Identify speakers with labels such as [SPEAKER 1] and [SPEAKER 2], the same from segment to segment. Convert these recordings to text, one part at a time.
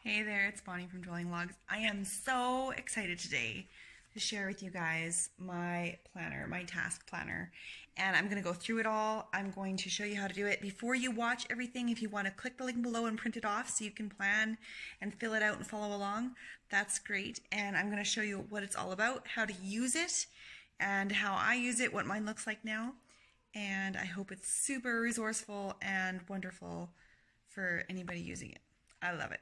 [SPEAKER 1] Hey there, it's Bonnie from Dwelling Logs. I am so excited today to share with you guys my planner, my task planner. And I'm going to go through it all. I'm going to show you how to do it. Before you watch everything, if you want to click the link below and print it off so you can plan and fill it out and follow along, that's great. And I'm going to show you what it's all about, how to use it, and how I use it, what mine looks like now. And I hope it's super resourceful and wonderful for anybody using it. I love it.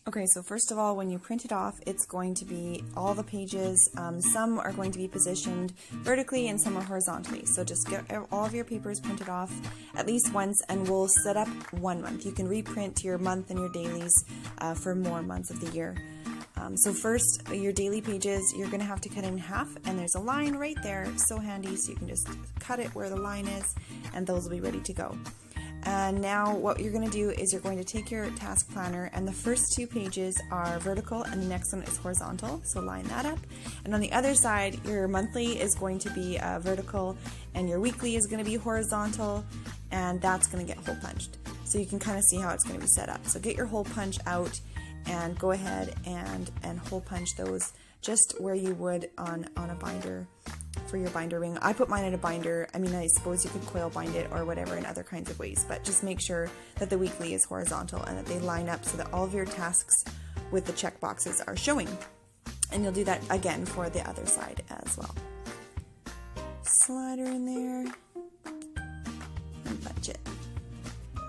[SPEAKER 1] Okay, so first of all, when you print it off, it's going to be all the pages. Some are going to be positioned vertically and some are horizontally. So just get all of your papers printed off at least once and we'll set up 1 month. You can reprint your month and your dailies for more months of the year. So first, your daily pages, you're going to have to cut in half, and there's a line right there. So handy, so you can just cut it where the line is and those will be ready to go. And now what you're going to do is you're going to take your task planner, and the first 2 pages are vertical and the next one is horizontal, so line that up. And on the other side, your monthly is going to be vertical and your weekly is going to be horizontal, and that's going to get hole punched. So you can kind of see how it's going to be set up. So get your hole punch out and go ahead and hole punch those just where you would on a binder for your binder ring. I put mine in a binder. I mean, I suppose you could coil bind it or whatever in other kinds of ways, but just make sure that the weekly is horizontal and that they line up so that all of your tasks with the check boxes are showing. And you'll do that again for the other side as well. Slider in there and punch it.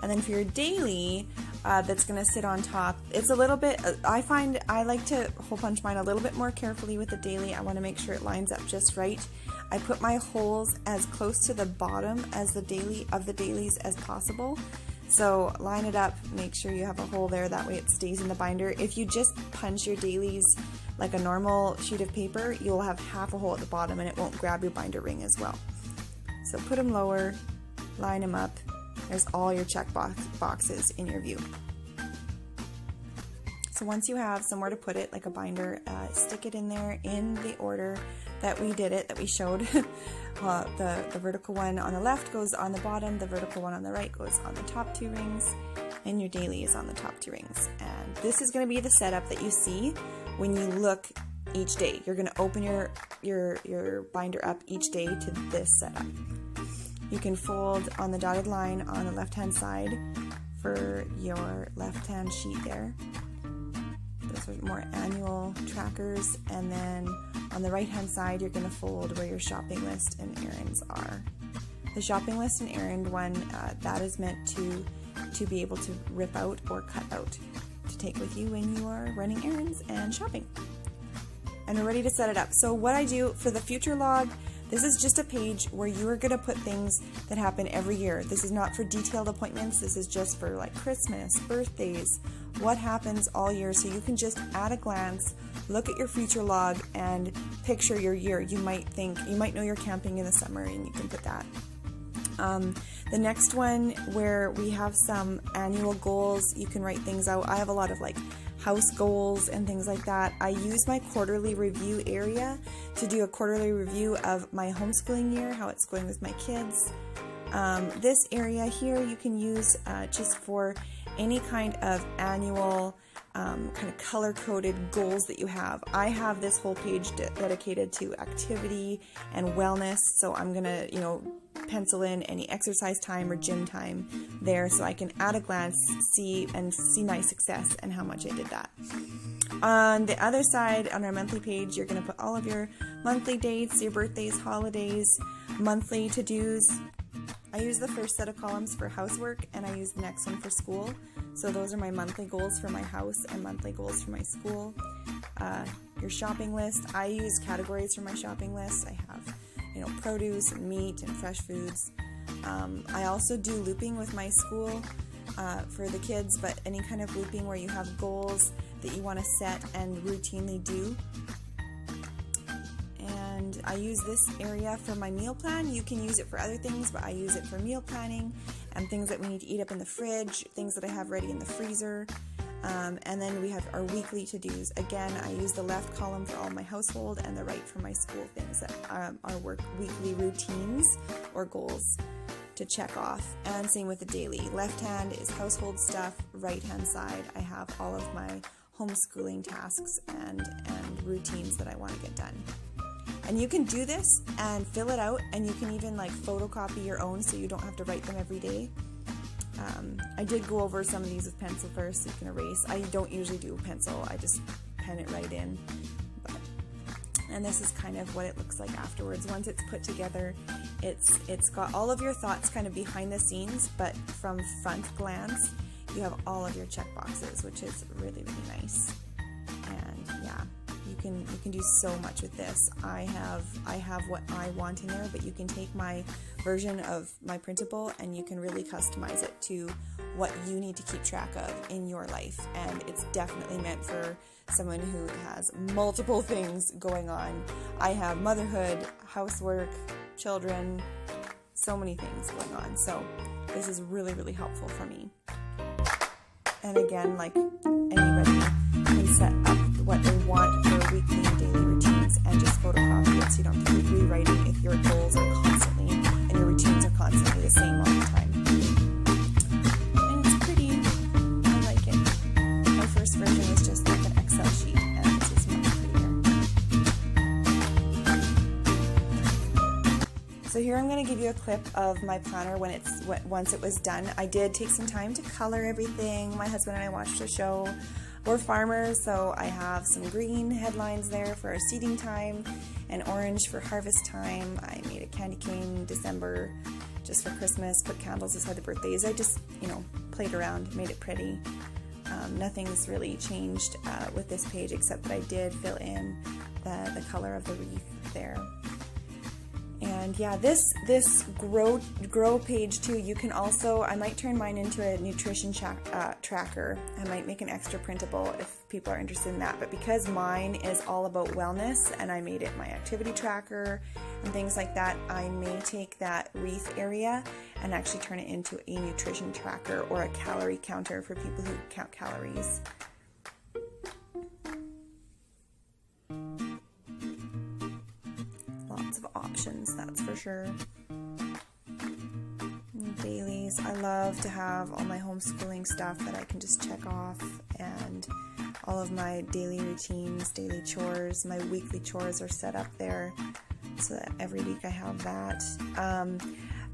[SPEAKER 1] And then for your daily, that's going to sit on top. It's a little bit, I find I like to hole punch mine a little bit more carefully with the daily. I want to make sure it lines up just right. I put my holes as close to the bottom as the dailies as possible. So line it up, make sure you have a hole there, that way it stays in the binder. If you just punch your dailies like a normal sheet of paper, you'll have half a hole at the bottom and it won't grab your binder ring as well. So put them lower, line them up. There's all your check boxes in your view. So once you have somewhere to put it, like a binder, stick it in there in the order that we did it, that we showed. The vertical one on the left goes on the bottom, the vertical one on the right goes on the top 2 rings, and your daily is on the top 2 rings. And this is going to be the setup that you see when you look each day. You're going to open your binder up each day to this setup. You can fold on the dotted line on the left-hand side for your left-hand sheet there. Those are more annual trackers. And then on the right-hand side, you're going to fold where your shopping list and errands are. The shopping list and errand one, that is meant to be able to rip out or cut out to take with you when you are running errands and shopping. And we're ready to set it up. So what I do for the future log, this is just a page where you are going to put things that happen every year. This is not for detailed appointments. This is just for like Christmas, birthdays, what happens all year. So you can just at a glance look at your future log and picture your year. You might know you're camping in the summer and you can put that. The next one where we have some annual goals, you can write things out. I have a lot of like house goals and things like that. I use my quarterly review area to do a quarterly review of my homeschooling year, how it's going with my kids. This area here you can use just for any kind of annual kind of color-coded goals that you have. I have this whole page dedicated to activity and wellness, so I'm gonna, pencil in any exercise time or gym time there so I can at a glance see my success and how much I did that. On the other side, on our monthly page, you're going to put all of your monthly dates, your birthdays, holidays, monthly to-dos. I use the first set of columns for housework and I use the next one for school. So those are my monthly goals for my house and monthly goals for my school. Your shopping list, I use categories for my shopping list. I have produce and meat and fresh foods. I also do looping with my school for the kids, but any kind of looping where you have goals that you want to set and routinely do. And I use this area for my meal plan. You can use it for other things, but I use it for meal planning and things that we need to eat up in the fridge, things that I have ready in the freezer. And then we have our weekly to-dos. Again, I use the left column for all my household and the right for my school things that are weekly routines or goals to check off, and same with the daily. Left hand is household stuff, right hand side I have all of my homeschooling tasks and routines that I want to get done. And you can do this and fill it out, and you can even like photocopy your own so you don't have to write them every day. I did go over some of these with pencil first so you can erase. I don't usually do pencil, I just pen it right in. And this is kind of what it looks like afterwards. Once it's put together, it's got all of your thoughts kind of behind the scenes, but from front glance, you have all of your check boxes, which is really, really nice. And yeah, you can do so much with this. I have what I want in there, but you can take my version of my printable and you can really customize it to what you need to keep track of in your life. And it's definitely meant for someone who has multiple things going on. I have motherhood, housework, children, so many things going on. So this is really, really helpful for me. And again, like anybody can set up what they want for weekly and daily routines and just photocopy it so you don't have to keep rewriting if your goals are constantly and your routines are constantly the same all the time. And it's pretty. I like it. My first version was just like an Excel sheet, and this is much prettier. So here I'm going to give you a clip of my planner once it was done. I did take some time to color everything. My husband and I watched a show. We're farmers, so I have some green headlines there for our seeding time and orange for harvest time. I made a candy cane December just for Christmas, put candles beside the birthdays. I just, played around, made it pretty. Nothing's really changed with this page except that I did fill in the color of the wreath there. And yeah, this grow page too, you can also, I might turn mine into a nutrition tracker. I might make an extra printable if people are interested in that. But because mine is all about wellness and I made it my activity tracker and things like that, I may take that wreath area and actually turn it into a nutrition tracker or a calorie counter for people who count calories. Lots of options, that's for sure. Dailies, I love to have all my homeschooling stuff that I can just check off, and all of my daily routines, daily chores, my weekly chores are set up there so that every week I have that.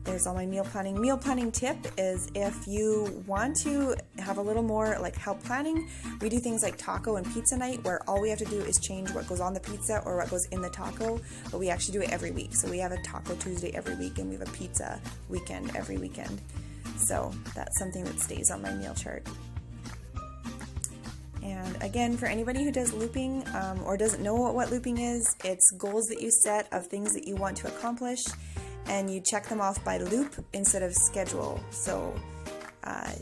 [SPEAKER 1] There's all my meal planning. Meal planning tip is if you want to have a little more like help planning, we do things like taco and pizza night where all we have to do is change what goes on the pizza or what goes in the taco, but we actually do it every week. So we have a Taco Tuesday every week and we have a pizza weekend every weekend. So that's something that stays on my meal chart. And again, for anybody who does looping or doesn't know what looping is, it's goals that you set of things that you want to accomplish, and you check them off by loop instead of schedule. So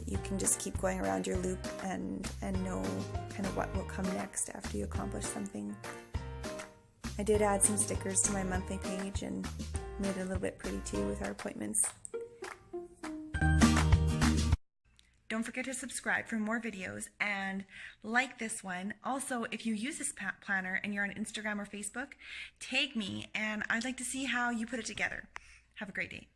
[SPEAKER 1] you can just keep going around your loop and know kind of what will come next after you accomplish something. I did add some stickers to my monthly page and made it a little bit pretty too with our appointments. Don't forget to subscribe for more videos and like this one. Also, if you use this planner and you're on Instagram or Facebook, tag me and I'd like to see how you put it together. Have a great day.